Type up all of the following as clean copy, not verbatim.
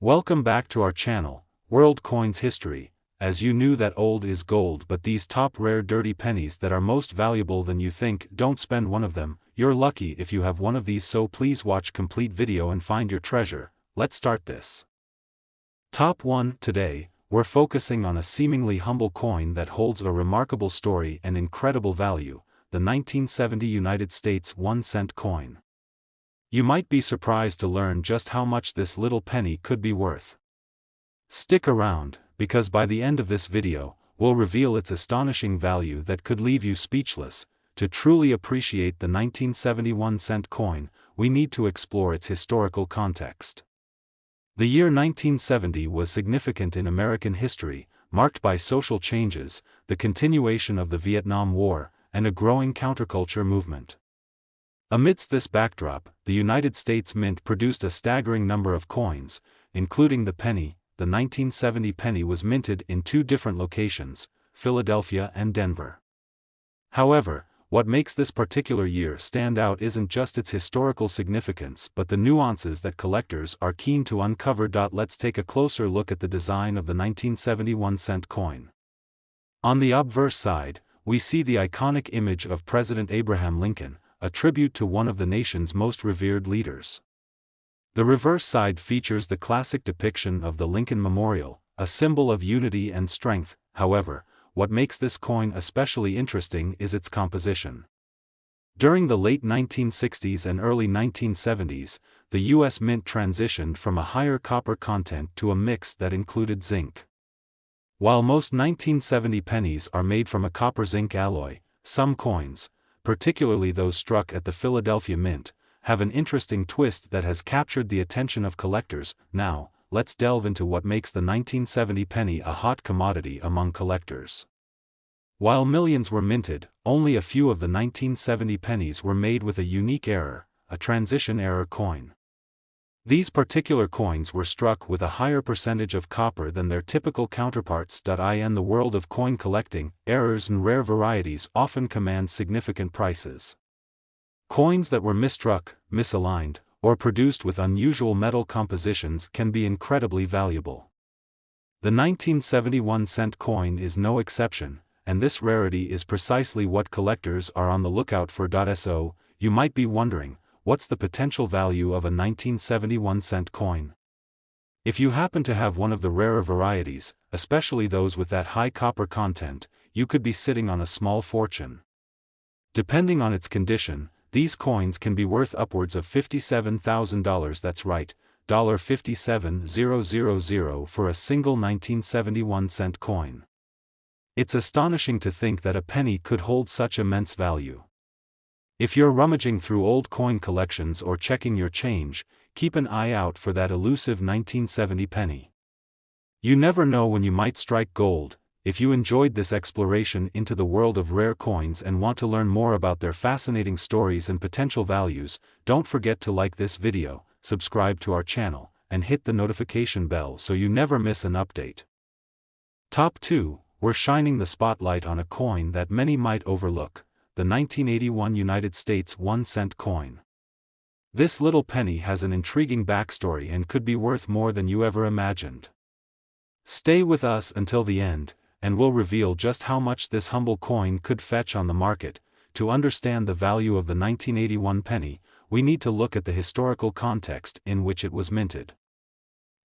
Welcome back to our channel, World Coins History. As you knew that old is gold, but these top rare dirty pennies that are most valuable than you think, don't spend one of them. You're lucky if you have one of these, so please watch complete video and find your treasure. Let's start this. Top 1. Today, we're focusing on a seemingly humble coin that holds a remarkable story and incredible value, the 1970 United States 1-cent coin. You might be surprised to learn just how much this little penny could be worth. Stick around, because by the end of this video, we'll reveal its astonishing value that could leave you speechless. To truly appreciate the 1971 cent coin, we need to explore its historical context. The year 1970 was significant in American history, marked by social changes, the continuation of the Vietnam War, and a growing counterculture movement. Amidst this backdrop, the United States Mint produced a staggering number of coins, including the penny. The 1970 penny was minted in two different locations, Philadelphia and Denver. However, what makes this particular year stand out isn't just its historical significance but the nuances that collectors are keen to uncover. Let's take a closer look at the design of the 1971 cent coin. On the obverse side, we see the iconic image of President Abraham Lincoln, a tribute to one of the nation's most revered leaders. The reverse side features the classic depiction of the Lincoln Memorial, a symbol of unity and strength. However, what makes this coin especially interesting is its composition. During the late 1960s and early 1970s, the U.S. Mint transitioned from a higher copper content to a mix that included zinc. While most 1970 pennies are made from a copper-zinc alloy, some coins, particularly those struck at the Philadelphia Mint, have an interesting twist that has captured the attention of collectors. Now, let's delve into what makes the 1970 penny a hot commodity among collectors. While millions were minted, only a few of the 1970 pennies were made with a unique error, a transition error coin. These particular coins were struck with a higher percentage of copper than their typical counterparts. In the world of coin collecting, errors and rare varieties often command significant prices. Coins that were misstruck, misaligned, or produced with unusual metal compositions can be incredibly valuable. The 1971 cent coin is no exception, and this rarity is precisely what collectors are on the lookout for. So, you might be wondering, what's the potential value of a 1971 cent coin? If you happen to have one of the rarer varieties, especially those with that high copper content, you could be sitting on a small fortune. Depending on its condition, these coins can be worth upwards of $57,000. That's right, $57,000 for a single 1971 cent coin. It's astonishing to think that a penny could hold such immense value. If you're rummaging through old coin collections or checking your change, keep an eye out for that elusive 1970 penny. You never know when you might strike gold. If you enjoyed this exploration into the world of rare coins and want to learn more about their fascinating stories and potential values, don't forget to like this video, subscribe to our channel, and hit the notification bell so you never miss an update. Top 2, we're shining the spotlight on a coin that many might overlook, the 1981 United States 1-cent coin. This little penny has an intriguing backstory and could be worth more than you ever imagined. Stay with us until the end, and we'll reveal just how much this humble coin could fetch on the market. To understand the value of the 1981 penny, we need to look at the historical context in which it was minted.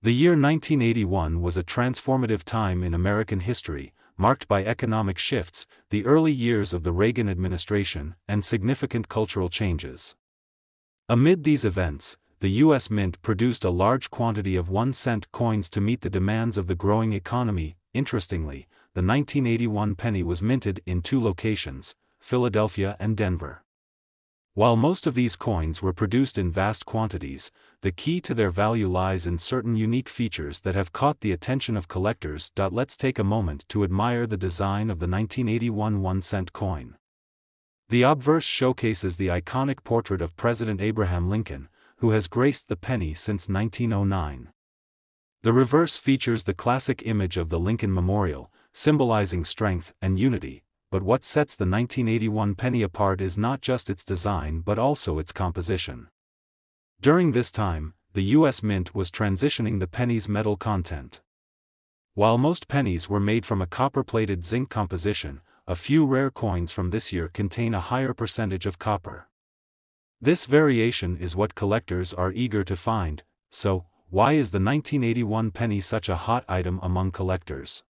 The year 1981 was a transformative time in American history, marked by economic shifts, the early years of the Reagan administration, and significant cultural changes. Amid these events, the U.S. Mint produced a large quantity of 1-cent coins to meet the demands of the growing economy. Interestingly, the 1981 penny was minted in two locations, Philadelphia and Denver. While most of these coins were produced in vast quantities, the key to their value lies in certain unique features that have caught the attention of collectors. Let's take a moment to admire the design of the 1981 1-cent coin. The obverse showcases the iconic portrait of President Abraham Lincoln, who has graced the penny since 1909. The reverse features the classic image of the Lincoln Memorial, symbolizing strength and unity. But what sets the 1981 penny apart is not just its design but also its composition. During this time, the U.S. Mint was transitioning the penny's metal content. While most pennies were made from a copper-plated zinc composition, a few rare coins from this year contain a higher percentage of copper. This variation is what collectors are eager to find. So, why is the 1981 penny such a hot item among collectors?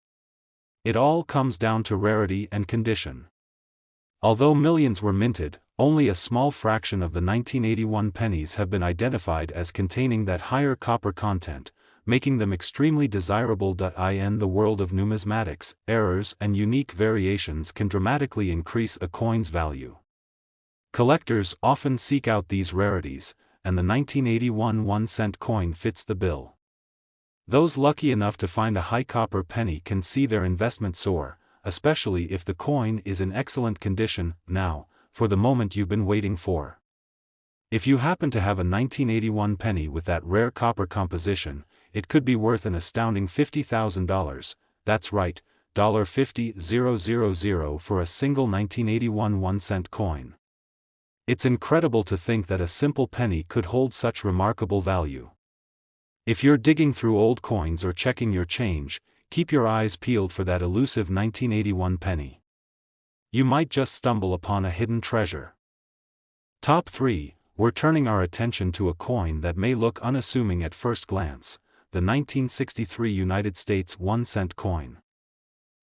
It all comes down to rarity and condition. Although millions were minted, only a small fraction of the 1981 pennies have been identified as containing that higher copper content, making them extremely desirable. In the world of numismatics, errors and unique variations can dramatically increase a coin's value. Collectors often seek out these rarities, and the 1981 1-cent coin fits the bill. Those lucky enough to find a high copper penny can see their investment soar, especially if the coin is in excellent condition. Now, for the moment you've been waiting for. If you happen to have a 1981 penny with that rare copper composition, it could be worth an astounding $50,000, that's right, $50,000 for a single 1981 1-cent coin. It's incredible to think that a simple penny could hold such remarkable value. If you're digging through old coins or checking your change, keep your eyes peeled for that elusive 1981 penny. You might just stumble upon a hidden treasure. Top 3, we're turning our attention to a coin that may look unassuming at first glance, the 1963 United States 1-cent coin.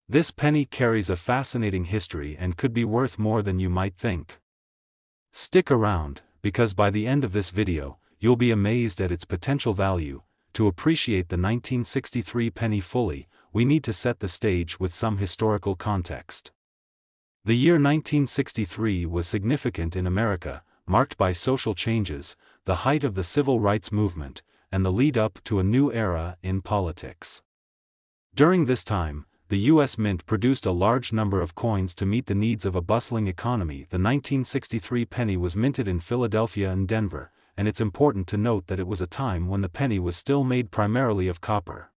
This penny carries a fascinating history and could be worth more than you might think. Stick around, because by the end of this video, you'll be amazed at its potential value. To appreciate the 1963 penny fully, we need to set the stage with some historical context. The year 1963 was significant in America, marked by social changes, the height of the civil rights movement, and the lead-up to a new era in politics. During this time, the U.S. Mint produced a large number of coins to meet the needs of a bustling economy. The 1963 penny was minted in Philadelphia and Denver, and it's important to note that it was a time when the penny was still made primarily of copper.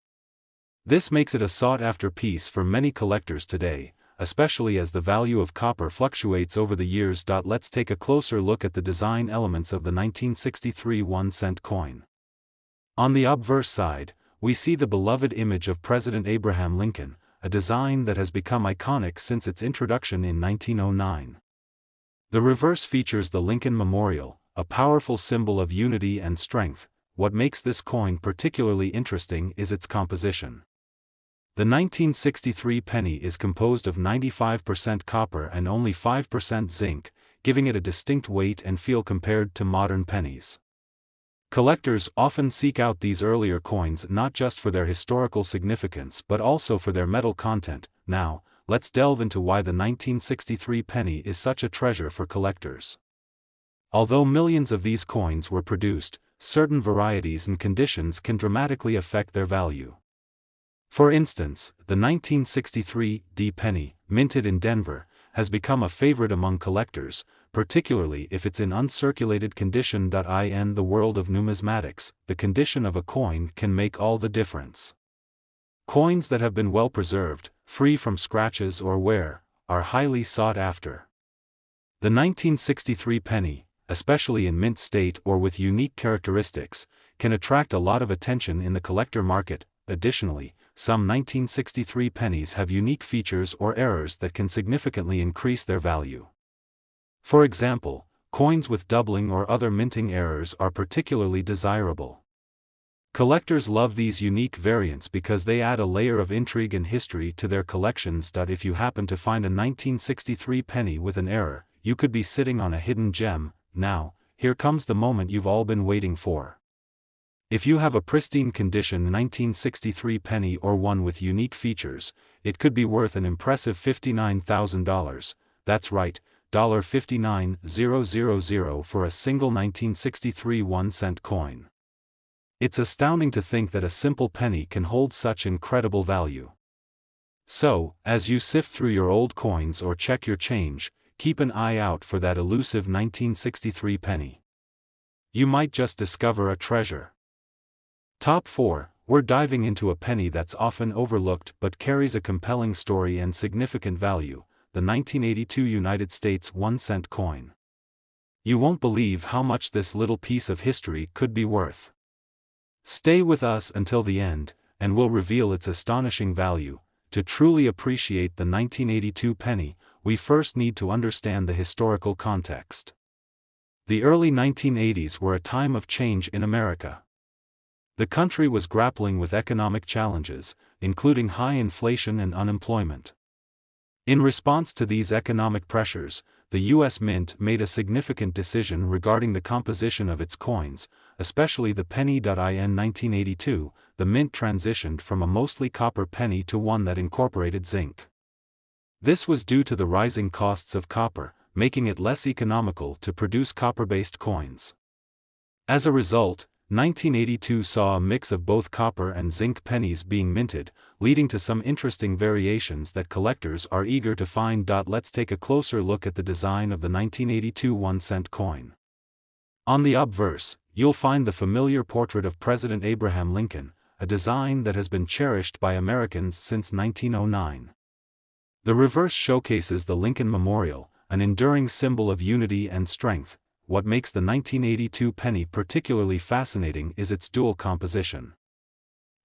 This makes it a sought-after piece for many collectors today, especially as the value of copper fluctuates over the years. Let's take a closer look at the design elements of the 1963 1-cent coin. On the obverse side, we see the beloved image of President Abraham Lincoln, a design that has become iconic since its introduction in 1909. The reverse features the Lincoln Memorial, a powerful symbol of unity and strength. What makes this coin particularly interesting is its composition. The 1963 penny is composed of 95% copper and only 5% zinc, giving it a distinct weight and feel compared to modern pennies. Collectors often seek out these earlier coins not just for their historical significance but also for their metal content. Now, let's delve into why the 1963 penny is such a treasure for collectors. Although millions of these coins were produced, certain varieties and conditions can dramatically affect their value. For instance, the 1963 D penny, minted in Denver, has become a favorite among collectors, particularly if it's in uncirculated condition. In the world of numismatics, the condition of a coin can make all the difference. Coins that have been well preserved, free from scratches or wear, are highly sought after. The 1963 penny, especially in mint state or with unique characteristics, can attract a lot of attention in the collector market. Additionally, some 1963 pennies have unique features or errors that can significantly increase their value. For example, coins with doubling or other minting errors are particularly desirable. Collectors love these unique variants because they add a layer of intrigue and history to their collections. If you happen to find a 1963 penny with an error, you could be sitting on a hidden gem. Now, here comes the moment you've all been waiting for. If you have a pristine condition 1963 penny or one with unique features, it could be worth an impressive $59,000, that's right, $59,000 for a single 1963 1-cent coin. It's astounding to think that a simple penny can hold such incredible value. So, as you sift through your old coins or check your change, keep an eye out for that elusive 1963 penny. You might just discover a treasure. Top 4, we're diving into a penny that's often overlooked but carries a compelling story and significant value, the 1982 United States 1-cent coin. You won't believe how much this little piece of history could be worth. Stay with us until the end, and we'll reveal its astonishing value. To truly appreciate the 1982 penny, we first need to understand the historical context. The early 1980s were a time of change in America. The country was grappling with economic challenges, including high inflation and unemployment. In response to these economic pressures, the U.S. Mint made a significant decision regarding the composition of its coins, especially the penny. In 1982, the Mint transitioned from a mostly copper penny to one that incorporated zinc. This was due to the rising costs of copper, making it less economical to produce copper-based coins. As a result, 1982 saw a mix of both copper and zinc pennies being minted, leading to some interesting variations that collectors are eager to find. Let's take a closer look at the design of the 1982 1-cent coin. On the obverse, you'll find the familiar portrait of President Abraham Lincoln, a design that has been cherished by Americans since 1909. The reverse showcases the Lincoln Memorial, an enduring symbol of unity and strength. What makes the 1982 penny particularly fascinating is its dual composition.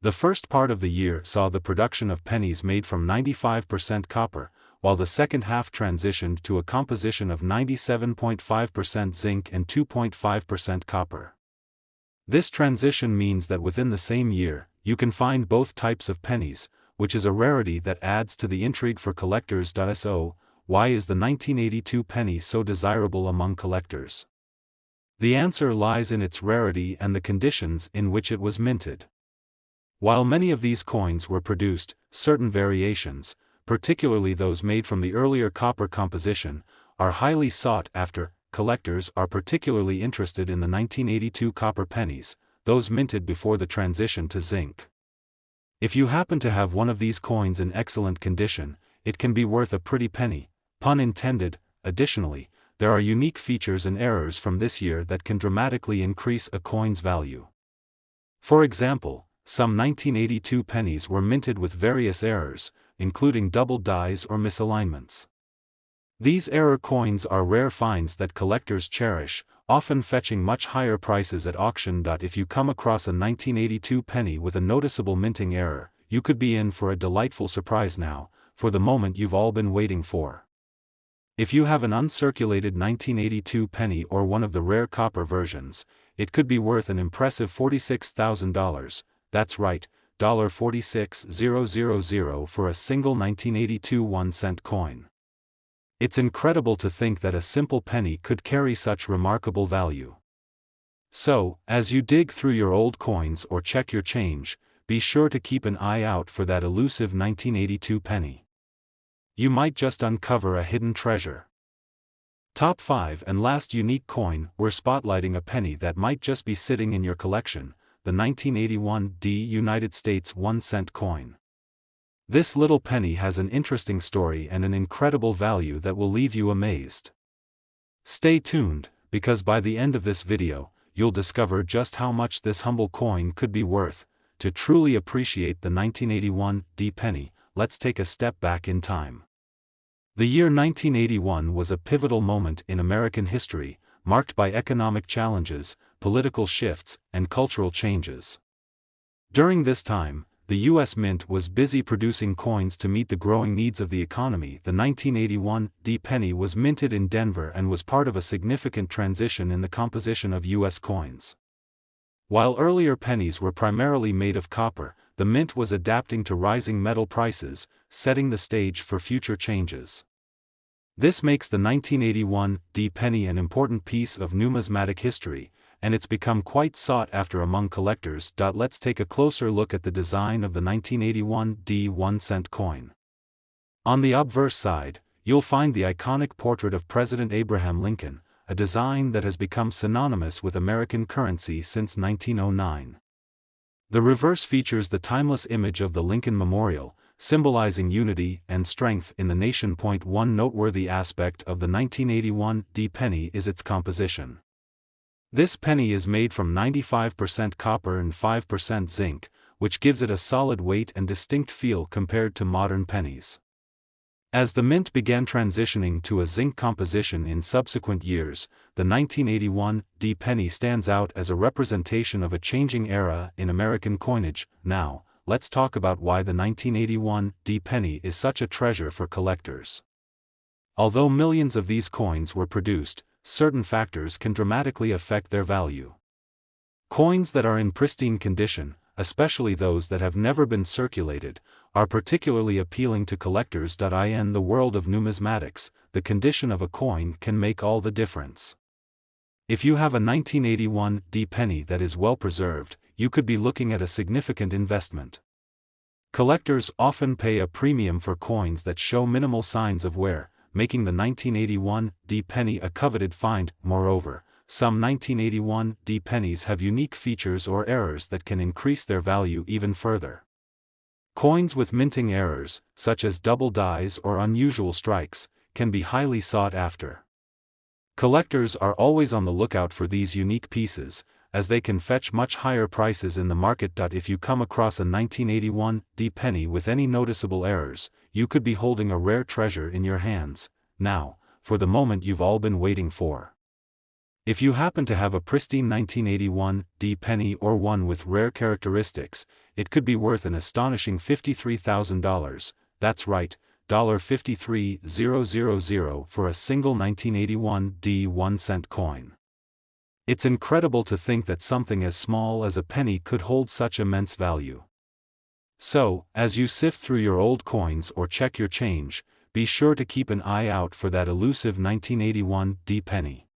The first part of the year saw the production of pennies made from 95% copper, while the second half transitioned to a composition of 97.5% zinc and 2.5% copper. This transition means that within the same year, you can find both types of pennies, which is a rarity that adds to the intrigue for collectors. So, why is the 1982 penny so desirable among collectors? The answer lies in its rarity and the conditions in which it was minted. While many of these coins were produced, certain variations, particularly those made from the earlier copper composition, are highly sought after. Collectors are particularly interested in the 1982 copper pennies, those minted before the transition to zinc. If you happen to have one of these coins in excellent condition, it can be worth a pretty penny, pun intended. Additionally, there are unique features and errors from this year that can dramatically increase a coin's value. For example, some 1982 pennies were minted with various errors, including double dies or misalignments. These error coins are rare finds that collectors cherish, often fetching much higher prices at auction. If you come across a 1982 penny with a noticeable minting error, you could be in for a delightful surprise now, for the moment you've all been waiting for. If you have an uncirculated 1982 penny or one of the rare copper versions, it could be worth an impressive $46,000, that's right, $46,000 for a single 1982 1-cent coin. It's incredible to think that a simple penny could carry such remarkable value. So, as you dig through your old coins or check your change, be sure to keep an eye out for that elusive 1982 penny. You might just uncover a hidden treasure. Top 5 and last unique coin. We're spotlighting a penny that might just be sitting in your collection, the 1981 United States 1-cent coin. This little penny has an interesting story and an incredible value that will leave you amazed. Stay tuned, because by the end of this video, you'll discover just how much this humble coin could be worth. To truly appreciate the 1981 penny, let's take a step back in time. The year 1981 was a pivotal moment in American history, marked by economic challenges, political shifts, and cultural changes. During this time, the U.S. Mint was busy producing coins to meet the growing needs of the economy. The 1981 penny was minted in Denver and was part of a significant transition in the composition of U.S. coins. While earlier pennies were primarily made of copper, the Mint was adapting to rising metal prices, setting the stage for future changes. This makes the 1981 penny an important piece of numismatic history, and it's become quite sought after among collectors. Let's take a closer look at the design of the 1981 1-cent coin. On the obverse side, you'll find the iconic portrait of President Abraham Lincoln, a design that has become synonymous with American currency since 1909. The reverse features the timeless image of the Lincoln Memorial, symbolizing unity and strength in the nation. One noteworthy aspect of the 1981 penny is its composition. This penny is made from 95% copper and 5% zinc, which gives it a solid weight and distinct feel compared to modern pennies. As the mint began transitioning to a zinc composition in subsequent years, the 1981 D penny stands out as a representation of a changing era in American coinage. Now, let's talk about why the 1981 D penny is such a treasure for collectors. Although millions of these coins were produced, certain factors can dramatically affect their value. Coins that are in pristine condition, especially those that have never been circulated, are particularly appealing to collectors. In the world of numismatics, the condition of a coin can make all the difference. If you have a 1981 D penny that is well preserved, you could be looking at a significant investment. Collectors often pay a premium for coins that show minimal signs of wear, making the 1981 D penny a coveted find. Moreover, some 1981 D pennies have unique features or errors that can increase their value even further. Coins with minting errors, such as double dies or unusual strikes, can be highly sought after. Collectors are always on the lookout for these unique pieces, as they can fetch much higher prices in the market. If you come across a 1981 D penny with any noticeable errors, you could be holding a rare treasure in your hands. Now, for the moment you've all been waiting for. If you happen to have a pristine 1981 D penny or one with rare characteristics, it could be worth an astonishing $53,000, that's right, $53,000 for a single 1981 D 1-cent coin. It's incredible to think that something as small as a penny could hold such immense value. So, as you sift through your old coins or check your change, be sure to keep an eye out for that elusive 1981 D penny.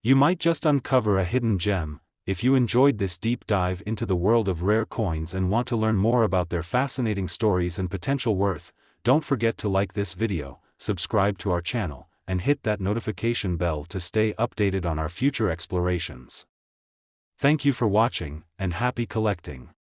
You might just uncover a hidden gem. If you enjoyed this deep dive into the world of rare coins and want to learn more about their fascinating stories and potential worth, don't forget to like this video, subscribe to our channel, and hit that notification bell to stay updated on our future explorations. Thank you for watching, and happy collecting.